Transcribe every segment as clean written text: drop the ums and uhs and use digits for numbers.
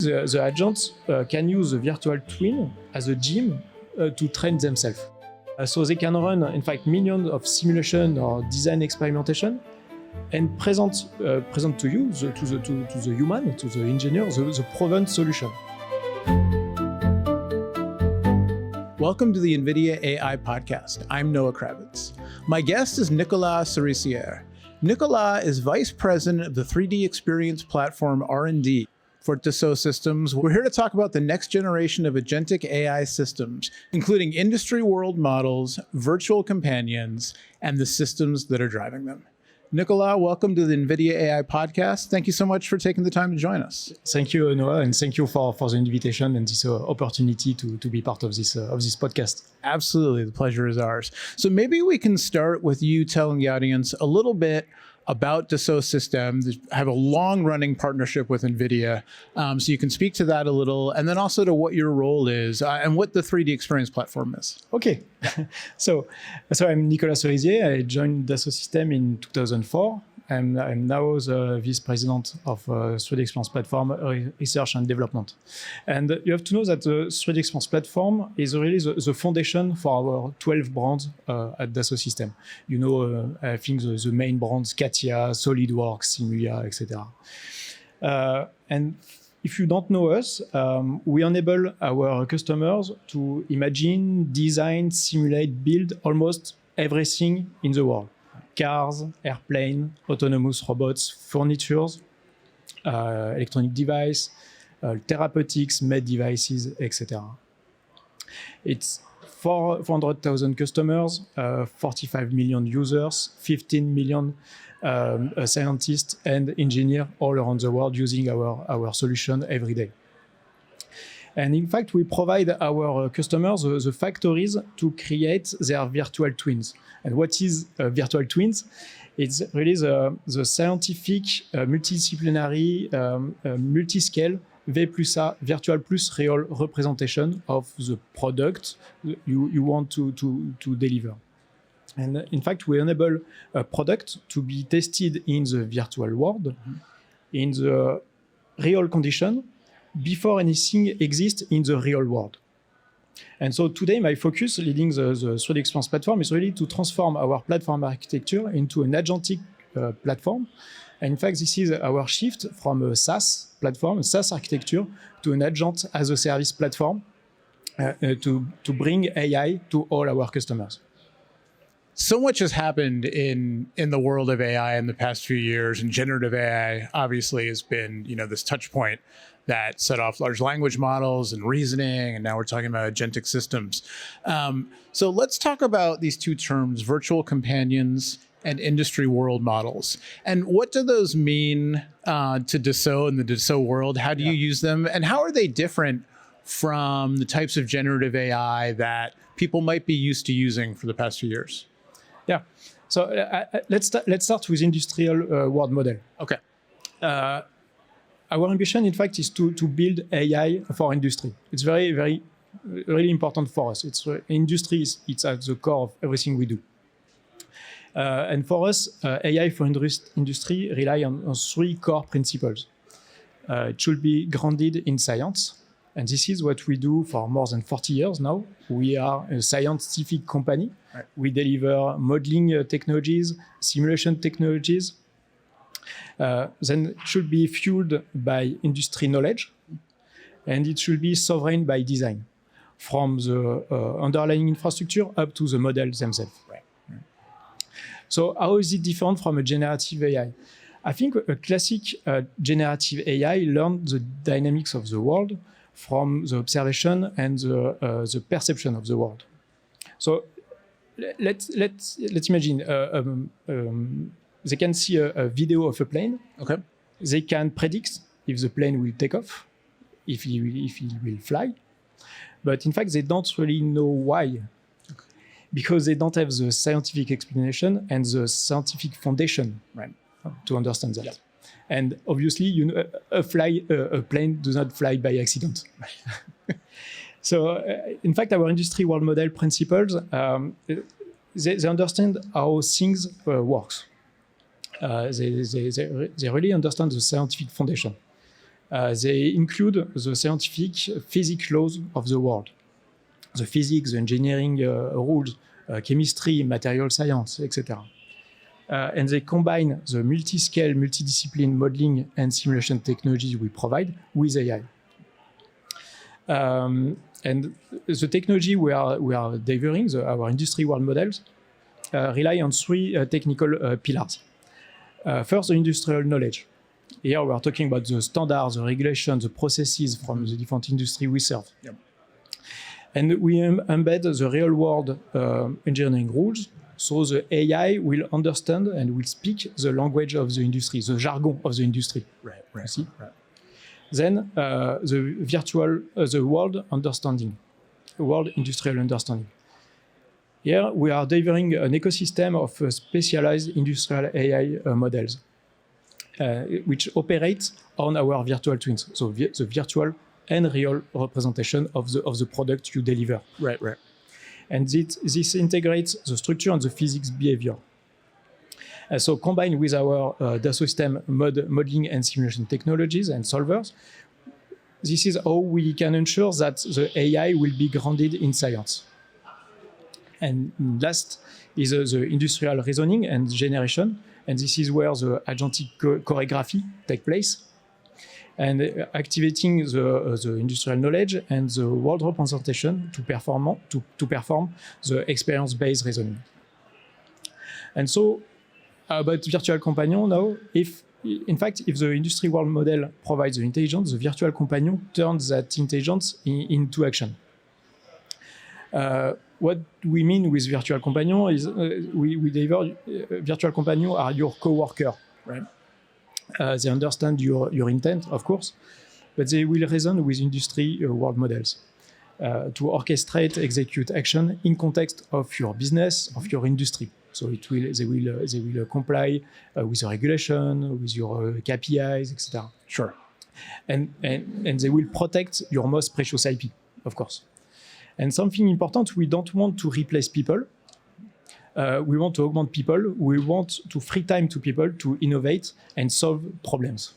The agents can use the virtual twin as a gym to train themselves. So they can run, in fact, millions of simulation or design experimentation and present to you, to the human, to the engineer, the proven solution. Welcome to the NVIDIA AI Podcast. I'm Noah Kravitz. My guest is Nicolas Cerisier. Nicolas is Vice President of the 3D Experience Platform R&D for Dassault Systèmes. We're here to talk about the next generation of agentic AI systems, including industry world models, virtual companions, and the systems that are driving them. Nicolas, welcome to the NVIDIA AI Podcast. Thank you so much for taking the time to join us. Thank you, Noah, and thank you for the invitation and this opportunity to be part of this podcast. Absolutely, the pleasure is ours. So maybe we can start with you telling the audience a little bit about Dassault Systèmes. They have a long-running partnership with NVIDIA, so you can speak to that a little, and then also to what your role is and what the 3D Experience Platform is. Okay, so I'm Nicolas Cerisier. I joined Dassault Systèmes in 2004. I'm now the Vice President of 3D Experience Platform Research and Development. And you have to know that the 3D Experience Platform is really the foundation for our 12 brands at Dassault Systèmes. You know, I think the main brands, CATIA, SolidWorks, Simulia, etc. And if you don't know us, we enable our customers to imagine, design, simulate, build almost everything in the world. Cars, airplanes, autonomous robots, furnitures, electronic devices, therapeutics, med devices, etc. It's 400,000 customers, 45 million users, 15 million scientists and engineers all around the world using our solution every day. And in fact, we provide our customers the factories to create their virtual twins. And what is virtual twins? It's really the scientific, multidisciplinary, multi-scale V plus A, virtual plus real representation of the product you want to deliver. And in fact, we enable a product to be tested in the virtual world, in the real condition, before anything exists in the real world. And so today, my focus leading the 3D Experience Platform is really to transform our platform architecture into an agentic platform. And in fact, this is our shift from a SaaS platform, a SaaS architecture, to an agent as a service platform to bring AI to all our customers. So much has happened in the world of AI in the past few years, and generative AI obviously has been, this touch point that set off large language models and reasoning, and now we're talking about agentic systems. So let's talk about these two terms, virtual companions and industry world models. And what do those mean to Dassault and the Dassault world? How do you use them? And how are they different from the types of generative AI that people might be used to using for the past few years? Yeah, so let's start with industrial world model. Okay. Our ambition, in fact, is to build AI for industry. It's very, very, really important for us. Industry it's at the core of everything we do. And for us, AI for industry rely on three core principles. It should be grounded in science. And this is what we do for more than 40 years now. We are a scientific company. Right. We deliver modeling technologies, simulation technologies. Then it should be fueled by industry knowledge, and it should be sovereign by design, from the underlying infrastructure up to the models themselves. Right. Right. So how is it different from a generative AI? I think a classic generative AI learns the dynamics of the world from the observation and the perception of the world. So let's imagine they can see a video of a plane. Okay. They can predict if the plane will take off, if he will fly. But in fact, they don't really know why. Okay. Because they don't have the scientific explanation and the scientific foundation, right, to understand that. Yeah. And obviously, a plane does not fly by accident. So, in fact, our industry world model principles, they understand how things works. They really understand the scientific foundation. They include the scientific physics laws of the world, the physics, the engineering rules, chemistry, material science, etc. And they combine the multi-scale, multidiscipline modeling and simulation technologies we provide with AI. And the technology we are delivering, our industry world models, rely on three technical pillars. First, the industrial knowledge. Here we are talking about the standards, the regulations, the processes from the different industry we serve. Yep. And we embed the real world engineering rules, so the AI will understand and will speak the language of the industry, the jargon of the industry. Right. See? Right. Then the virtual, the world understanding, world industrial understanding. Here we are delivering an ecosystem of specialized industrial AI models, which operate on our virtual twins, so the virtual and real representation of the product you deliver. Right. And this integrates the structure and the physics behavior. So combined with our Dassault Systèmes modeling and simulation technologies and solvers, this is how we can ensure that the AI will be grounded in science. And last is the industrial reasoning and generation, and this is where the agentic choreography takes place, and activating the industrial knowledge and the world representation to perform the experience-based reasoning. And so, about virtual companion now, if the industry world model provides the intelligence, the virtual companion turns that intelligence into action. What we mean with virtual companion is we deliver virtual companion are your coworker, right? They understand your intent, of course, but they will reason with industry world models to orchestrate, execute action in context of your business, of your industry. So they will comply with the regulation, with your KPIs, etc. Sure. And they will protect your most precious IP, of course. And something important, we don't want to replace people. We want to augment people. We want to free time to people to innovate and solve problems.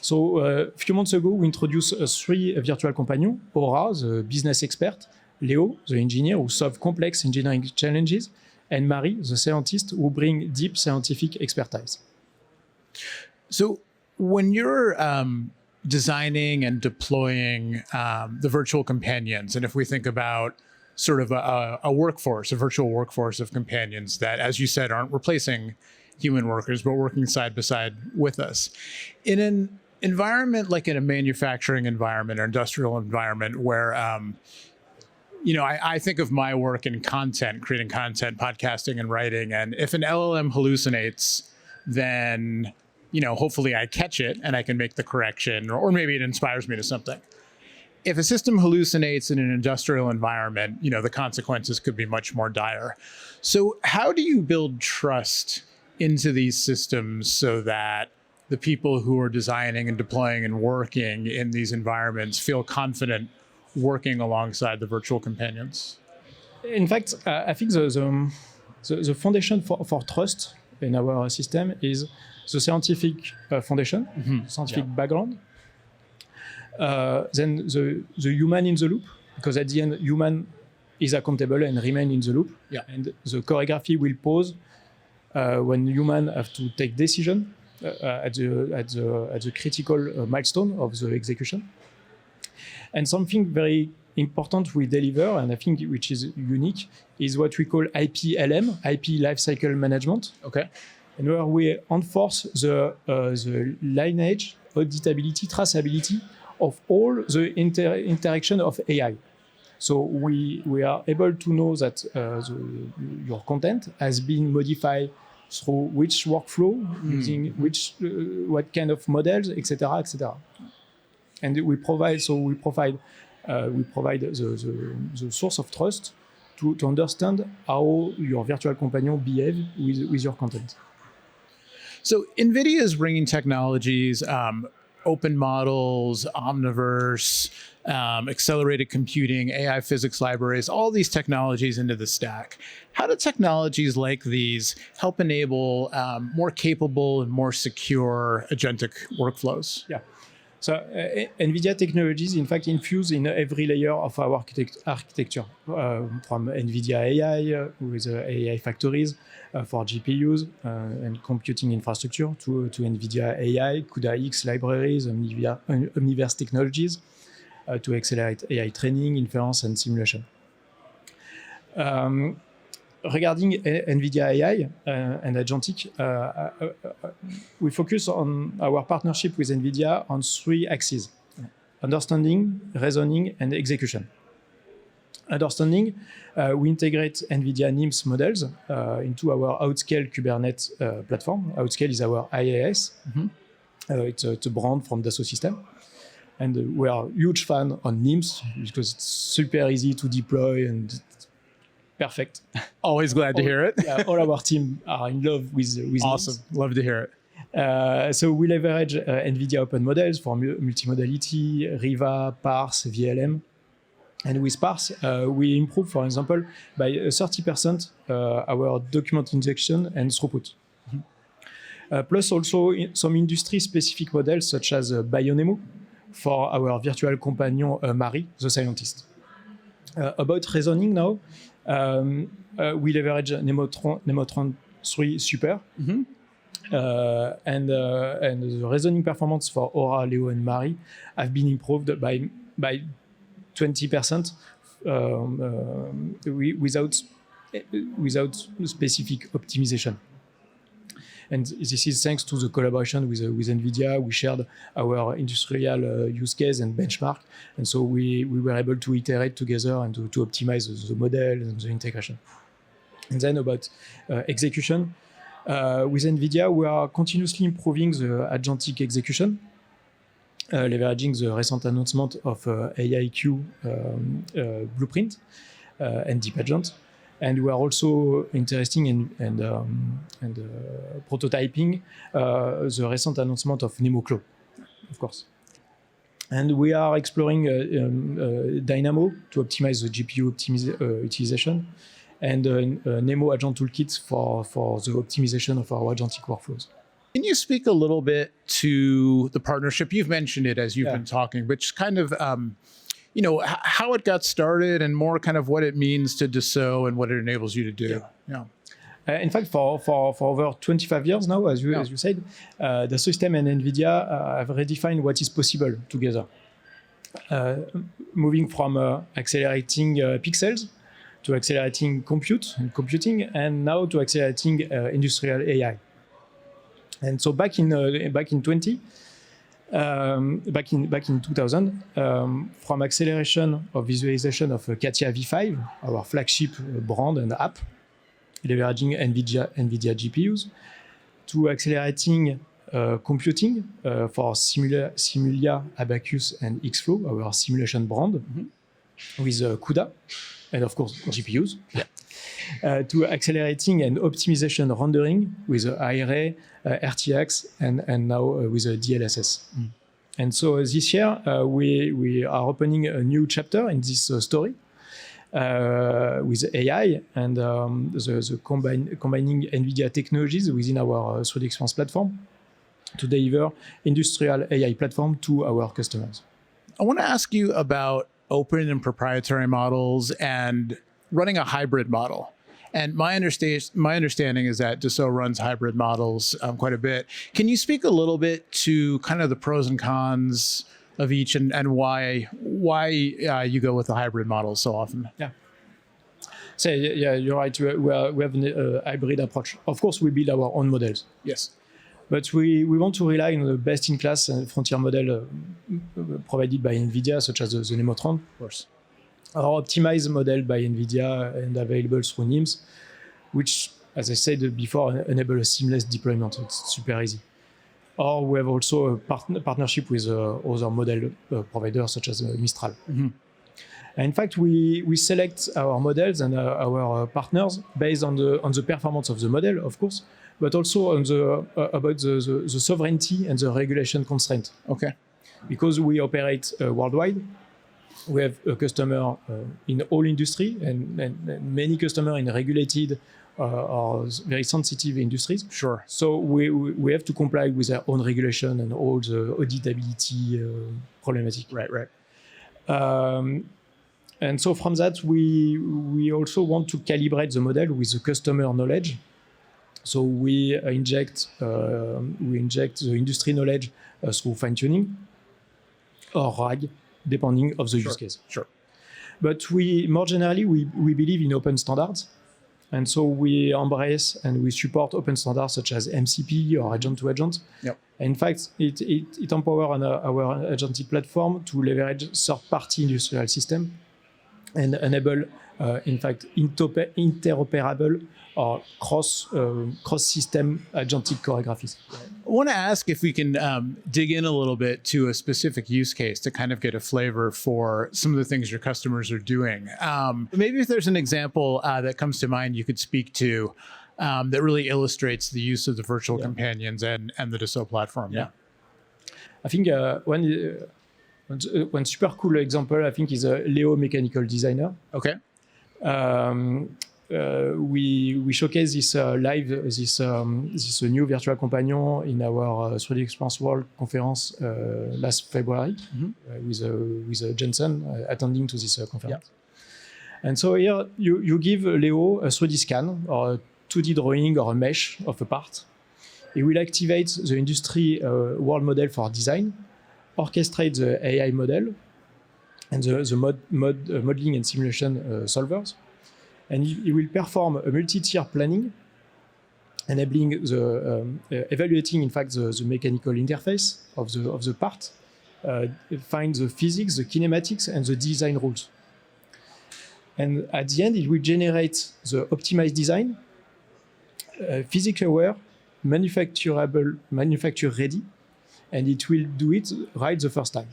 So a few months ago, we introduced three virtual companions: Aura, the business expert; Leo, the engineer who solves complex engineering challenges; and Marie, the scientist who brings deep scientific expertise. So when you're designing and deploying the virtual companions, and if we think about sort of a virtual workforce of companions that, as you said, aren't replacing human workers, but working side by side with us, in an environment like in a manufacturing environment or industrial environment where I think of my work in content, creating content, podcasting and writing. And if an LLM hallucinates, then, hopefully I catch it and I can make the correction, or maybe it inspires me to something. If a system hallucinates in an industrial environment, the consequences could be much more dire. So how do you build trust into these systems so that the people who are designing and deploying and working in these environments feel confident working alongside the virtual companions? In fact, I think the foundation for trust in our system is the scientific foundation, scientific background. Then the human in the loop, because at the end, human is accountable and remain in the loop. Yeah. And the choreography will pause when human have to take decision at the critical milestone of the execution. And something very important we deliver, and I think which is unique, is what we call IPLM, IP Lifecycle Management. Okay. And where we enforce the lineage, auditability, traceability of all the interaction of AI. So we are able to know that your content has been modified through which workflow, using which what kind of models, etc., etc. And we provide the source of trust to understand how your virtual companion behave with your content. So NVIDIA is bringing technologies, open models, Omniverse, accelerated computing, AI physics libraries, all these technologies into the stack. How do technologies like these help enable more capable and more secure agentic workflows? Yeah. So NVIDIA technologies, in fact, infuse in every layer of our architecture, from NVIDIA AI with AI factories for GPUs and computing infrastructure to NVIDIA AI, CUDA-X libraries, Omniverse technologies to accelerate AI training, inference, and simulation. Regarding NVIDIA AI and agentic, we focus on our partnership with NVIDIA on 3 axes: understanding, reasoning, and execution. Understanding, we integrate NVIDIA NIMs models into our Outscale Kubernetes platform. Outscale is our IaaS. It's a brand from Dassault Systèmes. And we are huge fan on NIMs because it's super easy to deploy and perfect. Always glad to hear it. Yeah, all our team are in love with Awesome. NIMs. Love to hear it. So we leverage NVIDIA open models for multimodality, Riva, Parse, VLM. And with Parse, we improve, for example, by 30% our document injection and throughput. Plus also some industry-specific models such as BioNemo for our virtual companion, Mari, the scientist. About reasoning now, we leverage Nemotron 3 Super. And the reasoning performance for Aura, Leo, and Mari have been improved by 20% without specific optimization. And this is thanks to the collaboration with NVIDIA. We shared our industrial use case and benchmark. And so we were able to iterate together and to optimize the model and the integration. And then about execution, with NVIDIA, we are continuously improving the agentic execution, leveraging the recent announcement of AIQ blueprint and deep agent. And we are also interested in prototyping the recent announcement of Nemotron, of course. And we are exploring Dynamo to optimize the GPU utilization and Nemo Agent Toolkit for the optimization of our agentic workflows. Can you speak a little bit to the partnership? You've mentioned it as you've been talking, but just kind of how it got started and more kind of what it means to Dassault and what it enables you to do. In fact, for over 25 years now, as you said, Dassault Systèmes and NVIDIA have redefined what is possible together. Moving from accelerating pixels to accelerating computing, and now to accelerating industrial AI. And so back in 2000, from acceleration of visualization of CATIA V5, our flagship brand and app, leveraging NVIDIA GPUs, to accelerating computing for Simulia, Abacus, and Xflow, our simulation brand, with CUDA, and of course GPUs. To accelerating and optimization rendering with IRA, RTX, and now with DLSS. And so this year, we are opening a new chapter in this story with AI and the combining NVIDIA technologies within our 3D Experience platform to deliver industrial AI platform to our customers. I want to ask you about open and proprietary models and running a hybrid model. And my understanding is that Dassault runs hybrid models quite a bit. Can you speak a little bit to kind of the pros and cons of each and why you go with the hybrid models so often? So you're right. We have a hybrid approach. Of course, we build our own models. Yes. But we want to rely on the best-in-class frontier model provided by NVIDIA, such as the Nemotron, of course. Our optimized model by NVIDIA and available through NIMs, which, as I said before, enable a seamless deployment. It's super easy. Or we have also a partnership with other model providers, such as Mistral. And in fact, we select our models and our partners based on the performance of the model, of course, but also on about the sovereignty and the regulation constraint. Okay. Because we operate worldwide, we have a customer in all industry and many customers in regulated or very sensitive industries. Sure. So we have to comply with their own regulation and all the auditability problematic. Right. And so from that, we also want to calibrate the model with the customer knowledge. So we inject the industry knowledge through fine-tuning or RAG, depending of the use case. Sure. But more generally, we believe in open standards. And so we embrace and we support open standards such as MCP or agent-to-agent. Yep. In fact, it empowers our agentic platform to leverage third-party industrial system and enable, in fact, interoperable or cross-system agentic choreographies. I want to ask if we can dig in a little bit to a specific use case to kind of get a flavor for some of the things your customers are doing. Maybe if there's an example that comes to mind you could speak to that really illustrates the use of the virtual companions and the Dassault platform. Yeah. I think one super cool example, I think, is a Leo mechanical designer. Okay. We showcase this this new virtual companion in our 3D Experience World conference last February with Jensen attending to this conference. Yeah. And so here you give Leo a 3D scan or a 2D drawing or a mesh of a part. It will activate the industry world model for design, orchestrate the AI model and the modeling and simulation solvers. And it will perform a multi-tier planning, enabling evaluating, in fact, the mechanical interface of the part, find the physics, the kinematics, and the design rules. And at the end, it will generate the optimized design, physics-aware, manufacture-ready, and it will do it right the first time.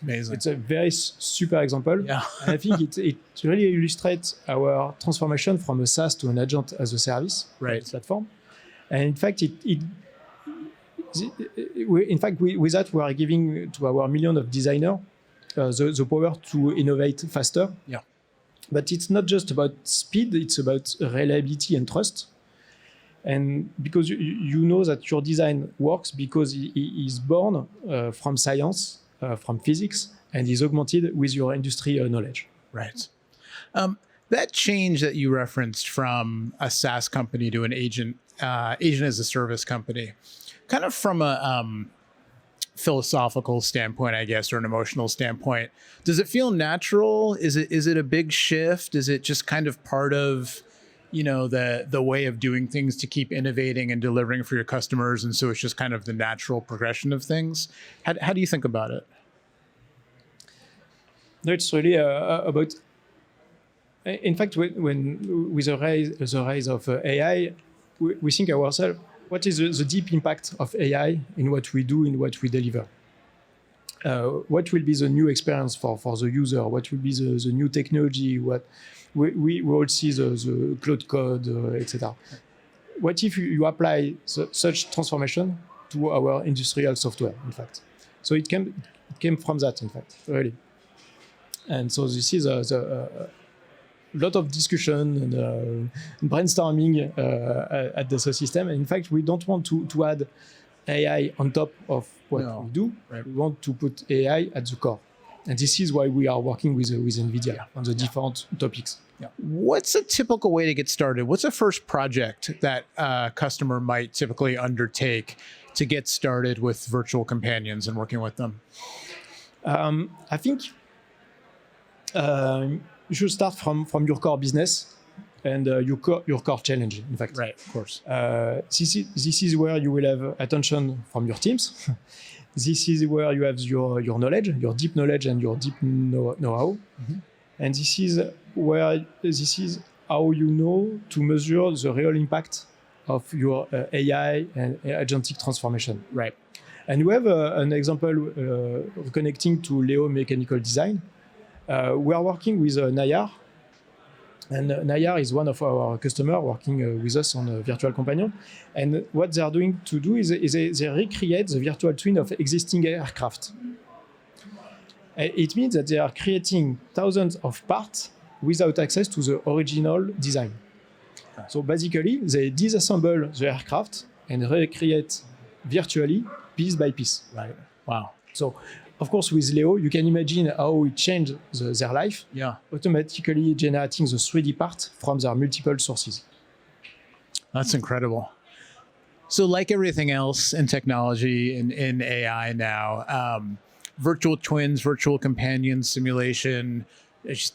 Amazing. It's a very super example. Yeah. And I think it really illustrates our transformation from a SaaS to an agent as a service platform. And in fact, with that, we are giving to our million of designers the power to innovate faster. Yeah. But it's not just about speed, it's about reliability and trust. And because you know that your design works because it is born from science, from physics, and is augmented with your industry knowledge. Right. That change that you referenced from a SaaS company to an agent as a service company, kind of from a philosophical standpoint, I guess, or an emotional standpoint, does it feel natural? Is it a big shift? Is it just kind of part of the way of doing things to keep innovating and delivering for your customers, and so it's just kind of the natural progression of things? How do you think about it? No, it's really about. In fact, when with the rise of AI, we think ourselves, what is the deep impact of AI in what we do, in what we deliver? What will be the new experience for the user? What will be the new technology? What we all see the cloud code, etc. What if you apply such transformation to our industrial software, in fact? So it came from that, in fact, really. And so this is a lot of discussion and brainstorming at Dassault Systèmes. And in fact, we don't want to add AI on top of what we do. Right. We want to put AI at the core. And this is why we are working with NVIDIA on the different topics. Yeah. What's a typical way to get started? What's a first project that a customer might typically undertake to get started with virtual companions and working with them? I think you should start from your core business and your core challenge, in fact. Right, of course. This is where you will have attention from your teams. This is where you have your knowledge, your deep knowledge and your deep know-how. Mm-hmm. And this is how you know to measure the real impact of your AI and agentic transformation. Right. And we have an example connecting to Leo mechanical design. We are working with NIAR. And NIAR is one of our customers working with us on a virtual companion. And what they are doing is they recreate the virtual twin of existing aircraft. It means that they are creating thousands of parts without access to the original design. So basically, they disassemble the aircraft and recreate virtually piece by piece. Right. Wow. So, of course, with Leo, you can imagine how it changed their life, automatically generating the 3D part from their multiple sources. That's incredible. So like everything else in technology, in AI now, virtual twins, virtual companions, simulation, it's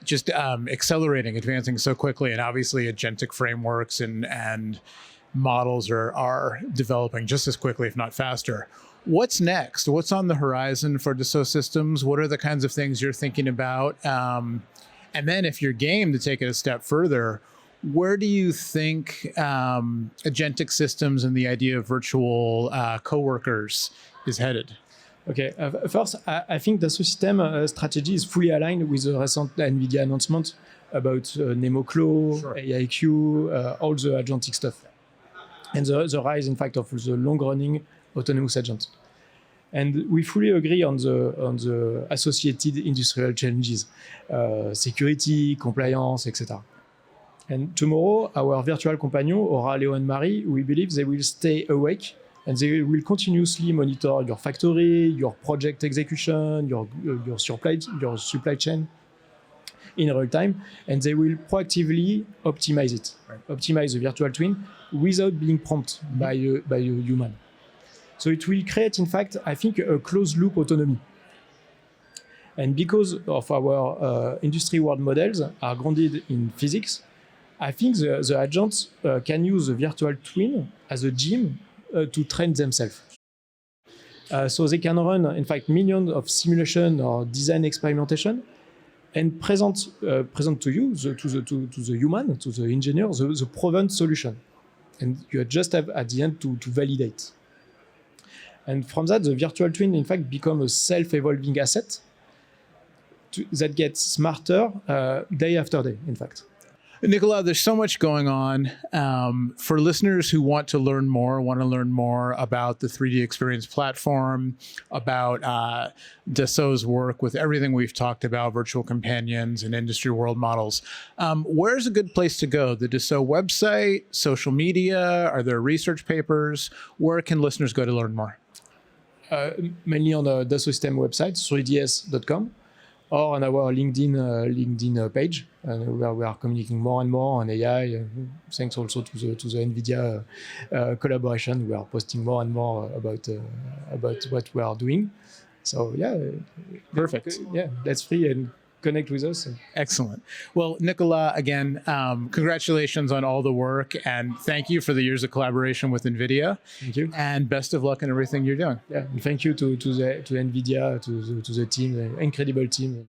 just accelerating, advancing so quickly. And obviously agentic frameworks and models are developing just as quickly, if not faster. What's next? What's on the horizon for Dassault Systems? What are the kinds of things you're thinking about? And then if you're game to take it a step further, where do you think agentic systems and the idea of virtual coworkers is headed? Okay, first, I think Dassault Systèmes strategy is fully aligned with the recent NVIDIA announcement about Nemotron, AIQ, all the agentic stuff. And the rise, in fact, of the long-running autonomous agents. And we fully agree on the associated industrial challenges, security, compliance, etc. And tomorrow, our virtual companion, Aura, Leo, and Marie, we believe they will stay awake and they will continuously monitor your factory, your project execution, your supply chain in real time, and they will proactively optimize it, optimize the virtual twin without being prompted by a human. So it will create, in fact, I think, a closed loop autonomy. And because of our industry world models are grounded in physics, I think the agents can use the virtual twin as a gym to train themselves. So they can run, in fact, millions of simulation or design experimentation and present to you, to the human, to the engineer, the proven solution. And you just have at the end to validate. And from that, the virtual twin, in fact, becomes a self-evolving asset that gets smarter day after day, in fact. Nicolas, there's so much going on. For listeners who want to learn more about the 3D Experience platform, about Dassault's work with everything we've talked about, virtual companions and industry world models, where's a good place to go? The Dassault website, social media, are there research papers? Where can listeners go to learn more? Mainly on the Dassault Systèmes website, 3ds.com. Or on our LinkedIn page, where we are communicating more and more on AI. Thanks also to the NVIDIA collaboration, we are posting more and more about what we are doing. So yeah, perfect. Yeah, that's free and connect with us. Excellent. Well, Nicolas, again, congratulations on all the work and thank you for the years of collaboration with NVIDIA. Thank you. And best of luck in everything you're doing. Yeah, and thank you to NVIDIA, to the team, the incredible team.